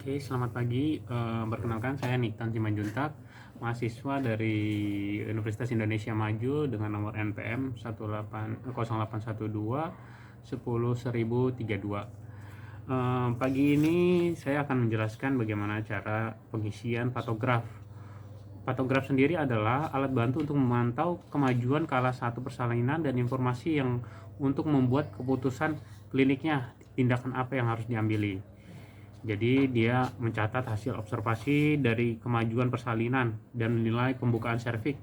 Oke, selamat pagi. Perkenalkan saya Niktan Simanjuntak, mahasiswa dari Universitas Indonesia Maju dengan nomor NPM 0812 10032. Pagi ini saya akan menjelaskan bagaimana cara pengisian patograf. Patograf sendiri adalah alat bantu untuk memantau kemajuan kala satu persalinan dan informasi yang untuk membuat keputusan kliniknya, tindakan apa yang harus diambil. Jadi dia mencatat hasil observasi dari kemajuan persalinan dan menilai pembukaan serviks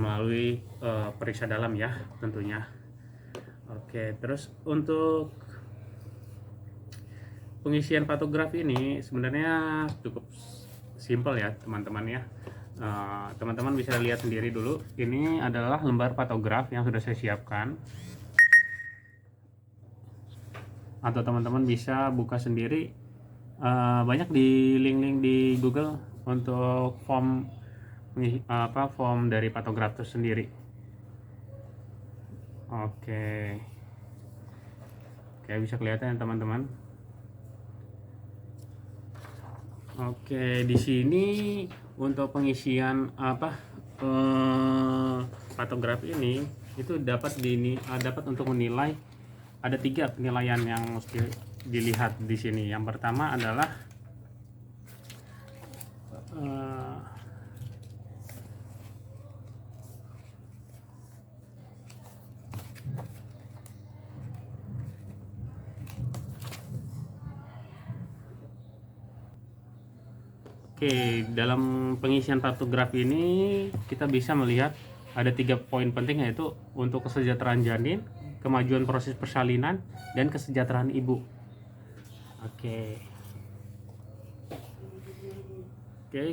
melalui periksa dalam ya tentunya. Oke, terus untuk pengisian patograf ini sebenarnya cukup simpel ya teman-teman ya. Teman-teman bisa lihat sendiri dulu. Ini adalah lembar patograf yang sudah saya siapkan. Atau teman-teman bisa buka sendiri. Banyak di link-link di Google untuk form dari patograf itu sendiri. Oke, bisa kelihatan ya teman-teman. Oke, di sini untuk pengisian patograf ini itu dapat untuk menilai. Ada 3 penilaian yang mesti dilihat di sini. Yang pertama adalah dalam pengisian patograf ini kita bisa melihat ada 3 poin penting, yaitu untuk kesejahteraan janin, kemajuan proses persalinan, dan kesejahteraan ibu. Oke,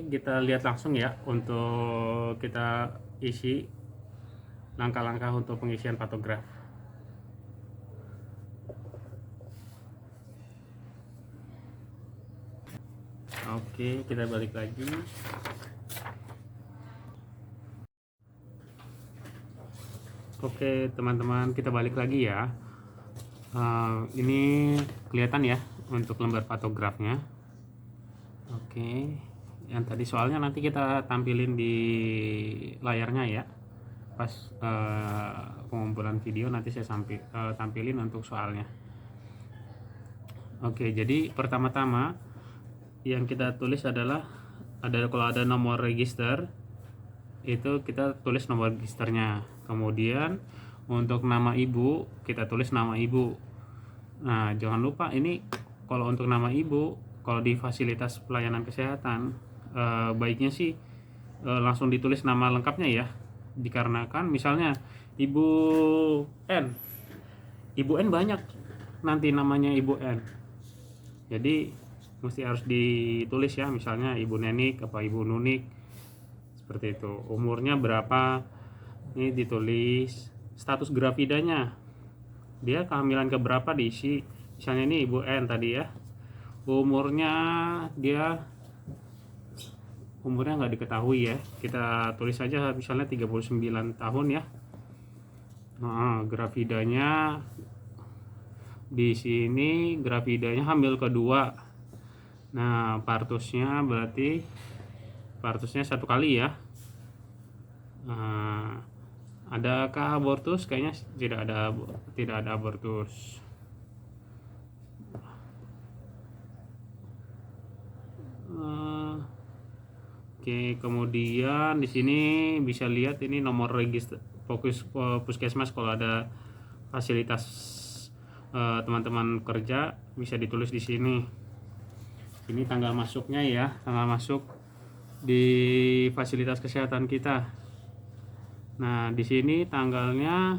kita lihat langsung ya untuk kita isi langkah-langkah untuk pengisian patograf. Oke, kita balik lagi. Oke teman-teman, kita balik lagi ya. Ini kelihatan ya untuk lembar patografnya. Oke, yang tadi soalnya nanti kita tampilin di layarnya ya. Pas pengumpulan video nanti saya tampilin untuk soalnya. Oke, jadi pertama-tama yang kita tulis adalah kalau ada nomor register itu kita tulis nomor registernya. Kemudian untuk nama ibu kita tulis nama ibu. Nah, jangan lupa ini kalau untuk nama ibu, kalau di fasilitas pelayanan kesehatan baiknya sih langsung ditulis nama lengkapnya ya. Dikarenakan misalnya Ibu N banyak nanti namanya Ibu N. Jadi mesti harus ditulis ya, misalnya Ibu Nenik apa Ibu Nunik, seperti itu. Umurnya berapa, ini ditulis. Status gravidanya, dia kehamilan keberapa diisi. Misalnya ini Ibu N tadi ya, umurnya nggak diketahui ya, kita tulis saja misalnya 39 tahun ya. Nah, gravidanya di sini, gravidanya hamil kedua. Nah, partusnya berarti partusnya 1 kali ya. Nah, adakah abortus? Kayaknya tidak ada abortus. Oke, kemudian di sini bisa lihat ini nomor register puskesmas. Kalau ada fasilitas teman-teman kerja bisa ditulis di sini. Ini tanggal masuknya ya, tanggal masuk di fasilitas kesehatan kita. Nah, di sini tanggalnya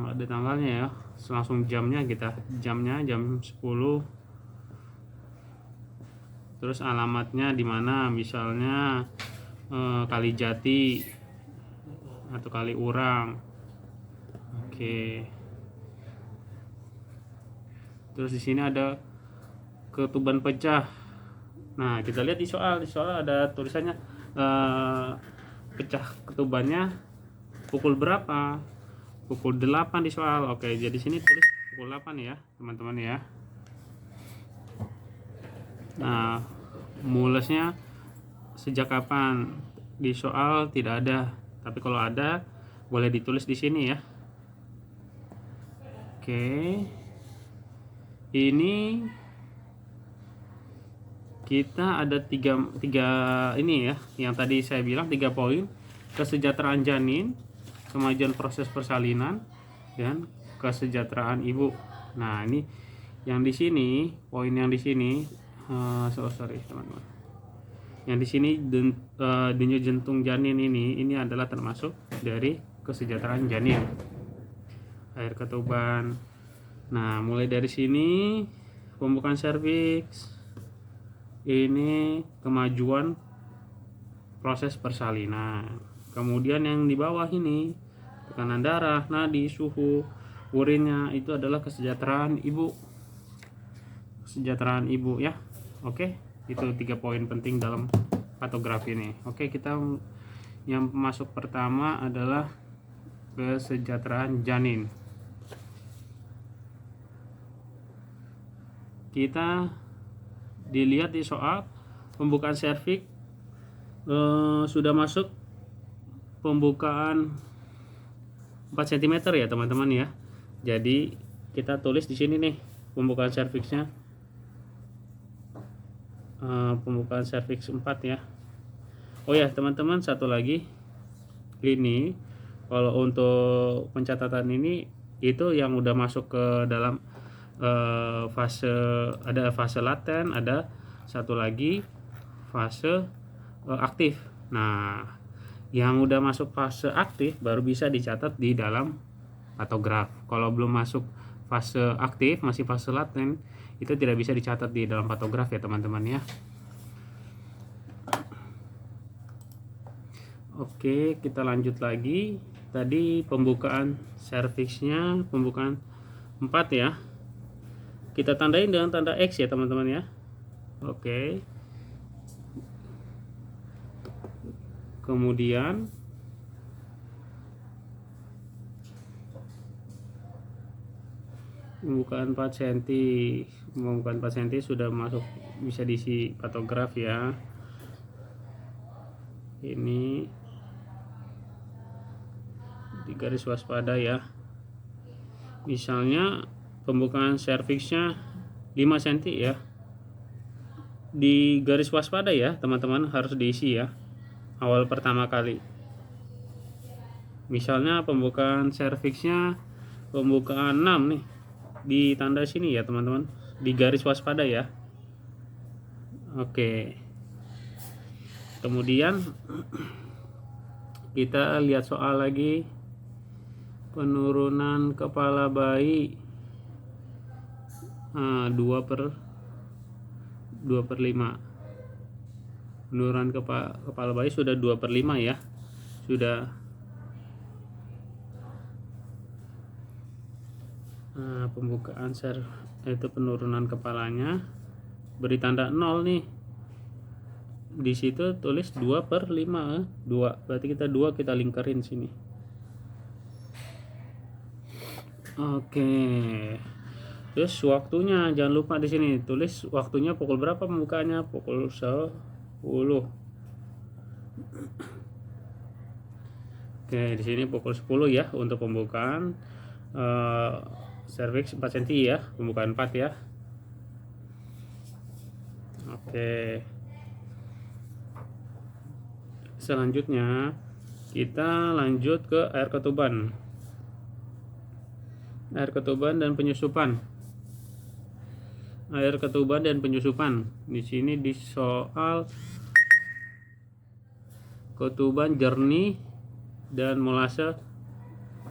ada tanggalnya ya, langsung jamnya jam 10. Terus alamatnya di mana, misalnya Kalijati atau Kaliurang. Oke. Terus di sini ada ketuban pecah. Nah, kita lihat di soal ada tulisannya pecah ketubannya pukul berapa? Pukul 8 di soal. Oke, jadi sini tulis pukul 8 ya, teman-teman ya. Nah, mulesnya sejak kapan? Di soal tidak ada, tapi kalau ada boleh ditulis di sini ya. Oke, ini kita ada tiga ini ya, yang tadi saya bilang 3 poin: kesejahteraan janin, kemajuan proses persalinan, dan kesejahteraan ibu. Nah, ini yang di sini, poin yang di sini, sorry teman-teman, yang di sini denyut jantung janin ini adalah termasuk dari kesejahteraan janin. Air ketuban. Nah, mulai dari sini pembukaan serviks, ini kemajuan proses persalinan. Kemudian yang di bawah ini tekanan darah, nadi, suhu, urinnya, itu adalah kesejahteraan ibu. Kesejahteraan ibu ya. Oke, itu 3 poin penting dalam patografi ini. Oke, kita yang masuk pertama adalah kesejahteraan janin. Kita dilihat di soal pembukaan serviks, sudah masuk pembukaan 4 cm ya teman-teman ya. Jadi kita tulis di sini nih pembukaan serviksnya, pembukaan serviks 4 ya. Oh ya teman-teman, satu lagi, ini kalau untuk pencatatan ini itu yang udah masuk ke dalam fase, ada fase laten, ada satu lagi fase aktif. Nah, yang udah masuk fase aktif baru bisa dicatat di dalam patograf. Kalau belum masuk fase aktif, masih fase laten, itu tidak bisa dicatat di dalam patograf ya teman-teman ya. Oke, kita lanjut lagi. Tadi pembukaan serviksnya pembukaan 4 ya. Kita tandain dengan tanda X ya teman-teman ya. Oke. Kemudian pembukaan 4 cm. Pembukaan 4 cm sudah masuk, bisa diisi patograf ya. Ini di garis waspada ya. Misalnya pembukaan serviksnya 5 cm ya, di garis waspada ya teman-teman, harus diisi ya awal pertama kali. Misalnya pembukaan serviksnya pembukaan 6 nih, di tanda sini ya teman-teman, di garis waspada ya. Oke, kemudian kita lihat soal lagi, penurunan kepala bayi 2/5. Penurunan kepala bayi sudah 2/5 ya, sudah. Pembukaan itu penurunan kepalanya beri tanda 0 nih. Di situ tulis 2/5, 2 berarti kita 2 kita lingkarin sini. Oke. Terus waktunya jangan lupa di sini tulis waktunya pukul berapa pembukaannya, pukul 10. Oke, di sini pukul 10 ya untuk pembukaan serviks 4 cm ya, pembukaan 4 ya. Oke. Selanjutnya kita lanjut ke air ketuban. Air ketuban dan penyusupan. Air ketuban dan penyusupan. Di sini di soal ketuban jernih dan molase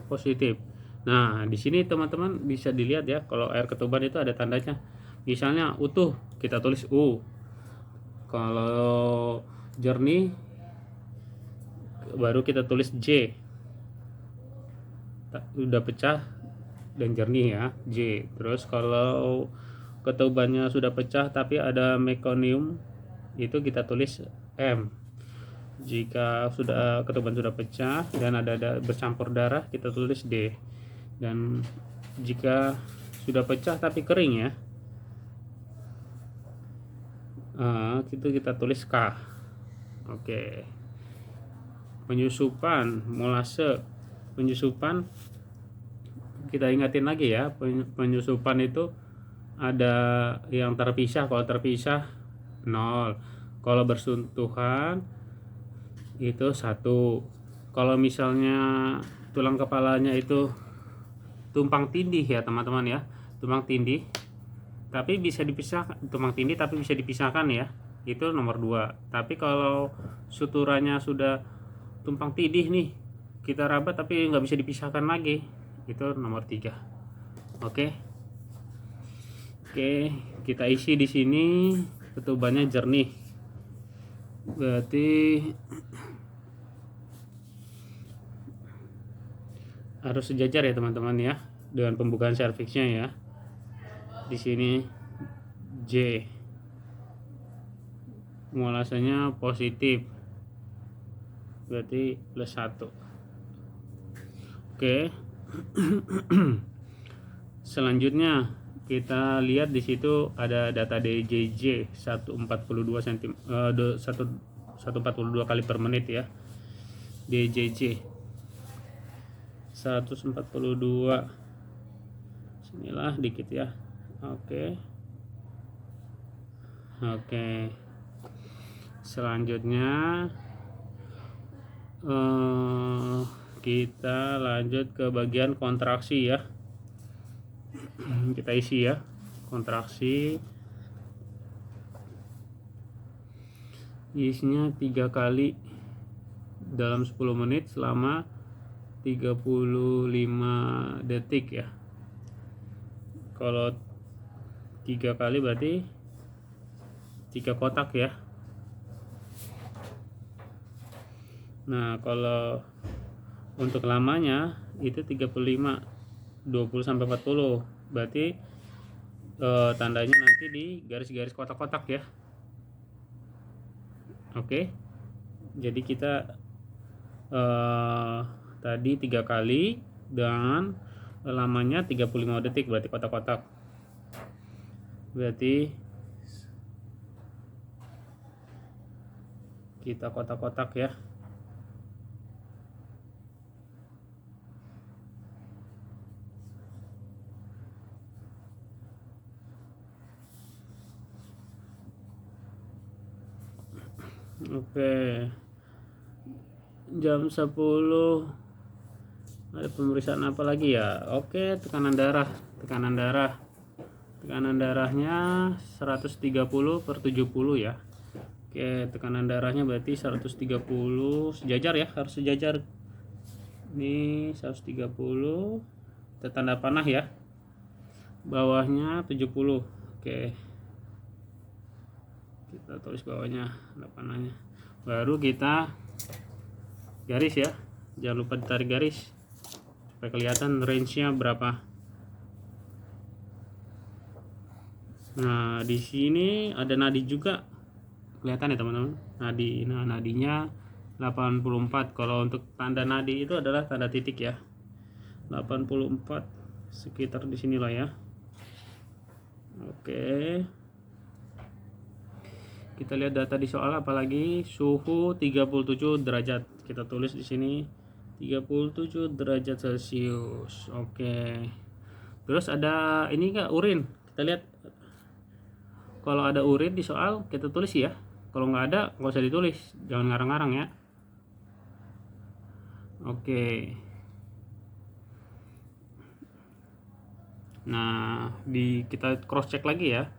positif. Nah, di sini teman-teman bisa dilihat ya, kalau air ketuban itu ada tandanya. Misalnya utuh, kita tulis U. Kalau jernih baru kita tulis J. Udah pecah dan jernih ya, J. Terus kalau ketubannya sudah pecah tapi ada mekonium, itu kita tulis M. Jika ketuban sudah pecah dan ada bercampur darah, kita tulis D. Dan jika sudah pecah tapi kering ya, Itu kita tulis K. Oke. Penyusupan molase. Penyusupan kita ingatin lagi ya, penyusupan itu ada yang terpisah. Kalau terpisah 0, kalau bersentuhan itu 1. Kalau misalnya tulang kepalanya itu tumpang tindih ya teman-teman ya, tumpang tindih tapi bisa dipisahkan, tumpang tindih tapi bisa dipisahkan ya, itu nomor 2. Tapi kalau suturannya sudah tumpang tindih nih, kita rabat tapi nggak bisa dipisahkan lagi, itu nomor 3. Oke. Oke, kita isi di sini ketubannya jernih. Berarti harus sejajar ya teman-teman ya dengan pembukaan serviksnya ya. Di sini J, molasenya positif, berarti +1. Oke. Selanjutnya kita lihat di situ ada data DJJ 142 cm, 142 kali per menit ya. DJJ 142, sinilah dikit ya. Oke. Selanjutnya kita lanjut ke bagian kontraksi ya. Kita isi ya, kontraksi isinya 3 kali dalam 10 menit selama 35 detik ya. Kalau 3 kali berarti 3 kotak ya. Nah, kalau untuk lamanya itu 35, 20 sampai 40. Berarti tandanya nanti di garis-garis kotak-kotak ya. Oke. Jadi kita tadi 3 kali dan lamanya 35 detik, berarti kotak-kotak. Berarti kita kotak-kotak ya. Oke. Jam 10 ada pemeriksaan apa lagi ya? Oke, tekanan darahnya 130/70 ya. Oke, tekanan darahnya berarti 130, sejajar ya, harus sejajar. Ini 130, tanda panah ya. Bawahnya 70. Oke. Kita tulis bawahnya, tanda panahnya. Baru kita garis ya. Jangan lupa ditarik garis supaya kelihatan range-nya berapa. Nah, di sini ada nadi juga. Kelihatan ya teman-teman. Nadi. Nah, nadinya 84. Kalau untuk tanda nadi itu adalah tanda titik ya. 84 sekitar di sinilah ya. Oke. Kita lihat data di soal, apalagi suhu 37 derajat. Kita tulis di sini 37 derajat Celcius. Oke. Terus ada ini enggak, urin. Kita lihat. Kalau ada urin di soal kita tulis ya. Kalau nggak ada nggak usah ditulis, jangan ngarang-ngarang ya. Oke. Nah, kita cross check lagi ya.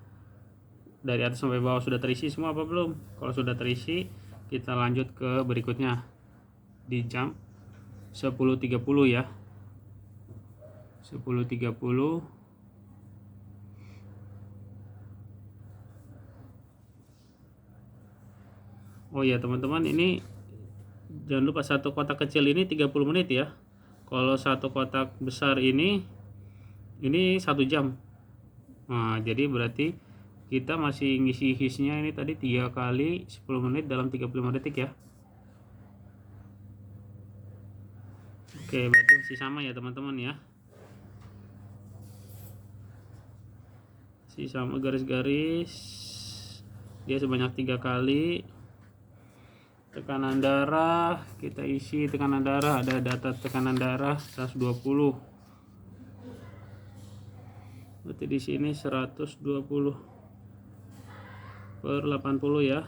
Dari atas sampai bawah sudah terisi semua apa belum? Kalau sudah terisi, kita lanjut ke berikutnya di jam 10.30 ya. 10.30. Oh ya teman-teman, ini jangan lupa satu kotak kecil ini 30 menit ya. Kalau satu kotak besar ini 1 jam. Nah, jadi berarti kita masih ngisi hisnya ini tadi 3 kali 10 menit dalam 35 detik ya. Oke, berarti masih sama ya teman-teman ya. Masih sama garis-garis. dia sebanyak 3 kali. Tekanan darah kita isi, tekanan darah ada data tekanan darah 120. Berarti di sini 120 per 80 ya.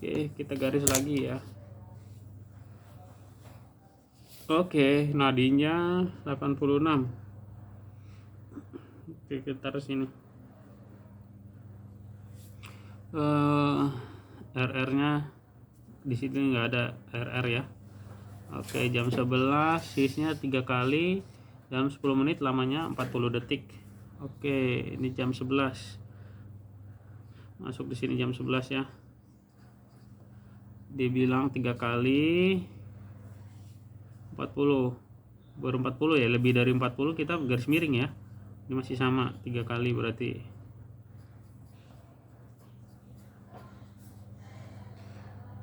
Oke, kita garis lagi ya. Oke, nadinya 86. Oke, kita taruh sini. RR-nya di sini nggak ada RR ya. Oke, jam 11, sisnya 3 kali dalam 10 menit, lamanya 40 detik. Oke, ini jam 11. Masuk di sini jam 11 ya. Dibilang 3 kali 40. Baru 40 ya, lebih dari 40 kita garis miring ya. Ini masih sama 3 kali berarti.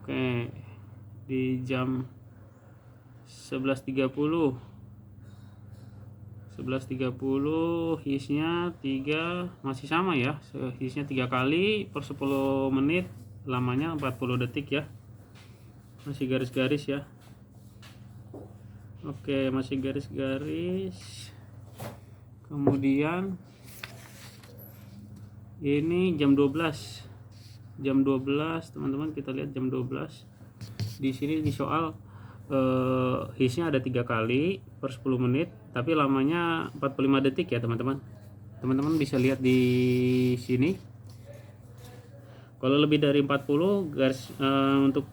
Oke, di jam 11.30 hisnya 3, masih sama ya, hisnya 3 kali per 10 menit, lamanya 40 detik ya. Masih garis-garis ya. Oke, masih garis-garis. Kemudian ini jam 12 teman-teman, kita lihat jam 12 di sini di soal. Hisnya ada 3 kali per 10 menit, tapi lamanya 45 detik ya teman-teman. Teman-teman bisa lihat di sini. Kalau lebih dari 40 garis, untuk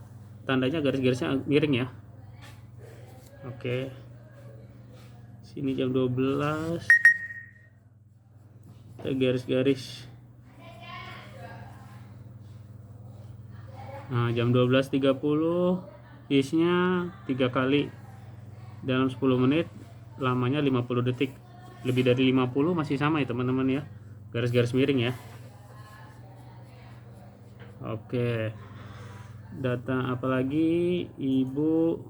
tandanya garis-garisnya miring ya. Oke, sini jam 12 kita garis-garis. Nah, jam 12.30 hisnya 3 kali dalam 10 menit, lamanya 50 detik. Lebih dari 50 masih sama ya teman-teman ya, garis-garis miring ya. Oke, data apalagi, ibu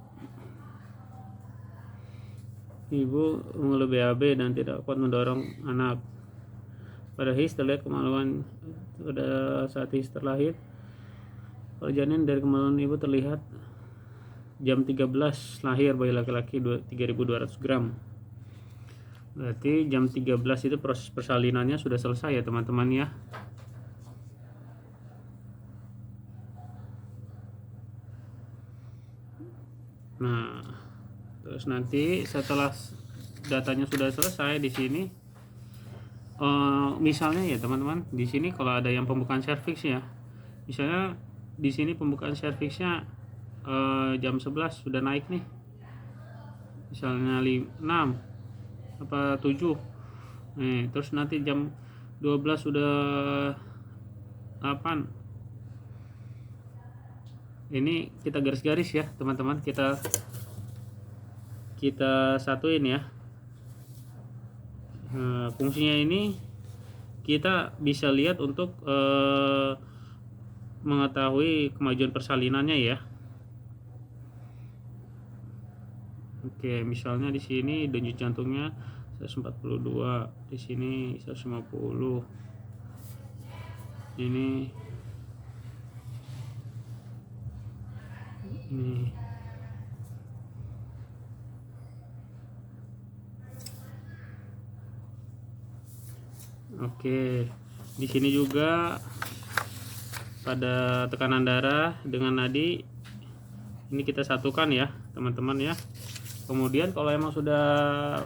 mengeluh BAB dan tidak kuat mendorong anak. Pada his terlihat kemaluan pada saat his terlahir. Kalau janin dari kemaluan ibu terlihat jam 13 lahir, bayi laki-laki 3.200 gram. Berarti jam 13 itu proses persalinannya sudah selesai ya teman-teman ya. Nah, terus nanti setelah datanya sudah selesai di sini, misalnya ya teman-teman, di sini kalau ada yang pembukaan serviks ya, misalnya di sini pembukaan servisnya jam 11 sudah naik nih, misalnya 6 apa 7 nih, terus nanti jam 12 sudah 8. Ini kita garis-garis ya teman-teman, kita satuin ya. Fungsinya ini kita bisa lihat untuk mengetahui kemajuan persalinannya ya. Oke, misalnya di sini denyut jantungnya 142, di sini 150. Ini Oke, di sini juga pada tekanan darah dengan nadi ini kita satukan ya teman-teman ya. Kemudian kalau emang sudah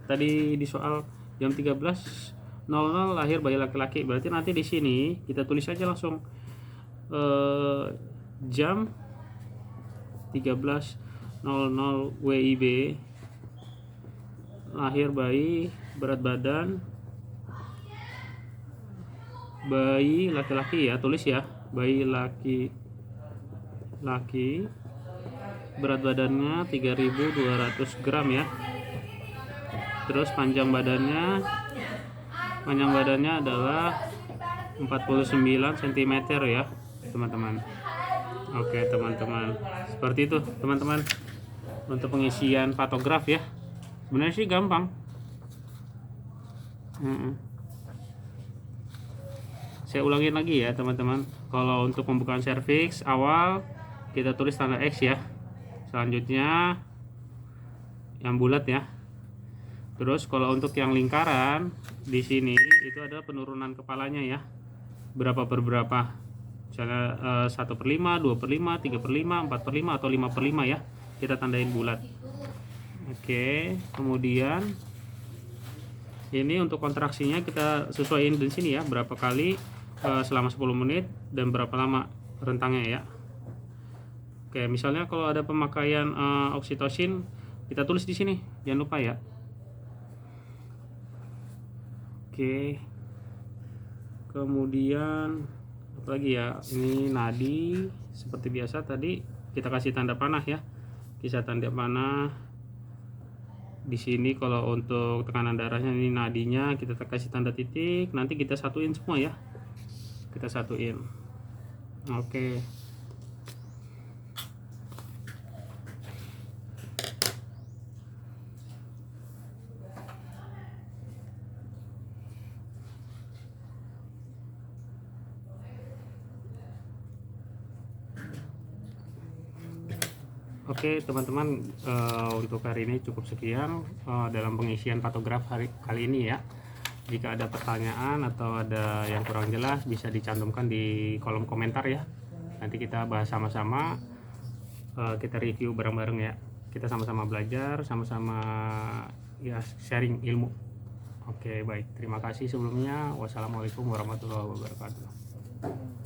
tadi di soal jam 13.00 lahir bayi laki-laki, berarti nanti di sini kita tulis aja langsung jam 13.00 WIB lahir bayi, berat badan bayi laki-laki ya, tulis ya, bayi laki-laki, berat badannya 3.200 gram ya. Terus panjang badannya adalah 49 cm ya teman-teman. Oke teman-teman, seperti itu teman-teman untuk pengisian patograf ya. Sebenarnya sih gampang. Saya ulangin lagi ya teman-teman. Kalau untuk pembukaan serviks awal kita tulis tanda X ya. Selanjutnya yang bulat ya. Terus kalau untuk yang lingkaran di sini itu adalah penurunan kepalanya ya. Berapa per berapa? Misalnya 1/5, 2/5, 3/5, 4/5 atau 5/5 ya. Kita tandain bulat. Oke, kemudian ini untuk kontraksinya kita sesuaiin di sini ya, berapa kali selama 10 menit dan berapa lama rentangnya ya. Oke, misalnya kalau ada pemakaian oksitosin kita tulis di sini, jangan lupa ya. Oke, kemudian apa lagi ya, ini nadi seperti biasa tadi kita kasih tanda panah ya, kisah tanda panah di sini. Kalau untuk tekanan darahnya ini nadinya kita kasih tanda titik, nanti kita satuin semua ya, kita satuin. Oke. Oke teman-teman, untuk hari ini cukup sekian dalam pengisian patograf kali ini ya. Jika ada pertanyaan atau ada yang kurang jelas bisa dicantumkan di kolom komentar ya. Nanti kita bahas sama-sama, kita review bareng-bareng ya. Kita sama-sama belajar, sama-sama ya sharing ilmu. Oke baik, terima kasih sebelumnya. Wassalamualaikum warahmatullahi wabarakatuh.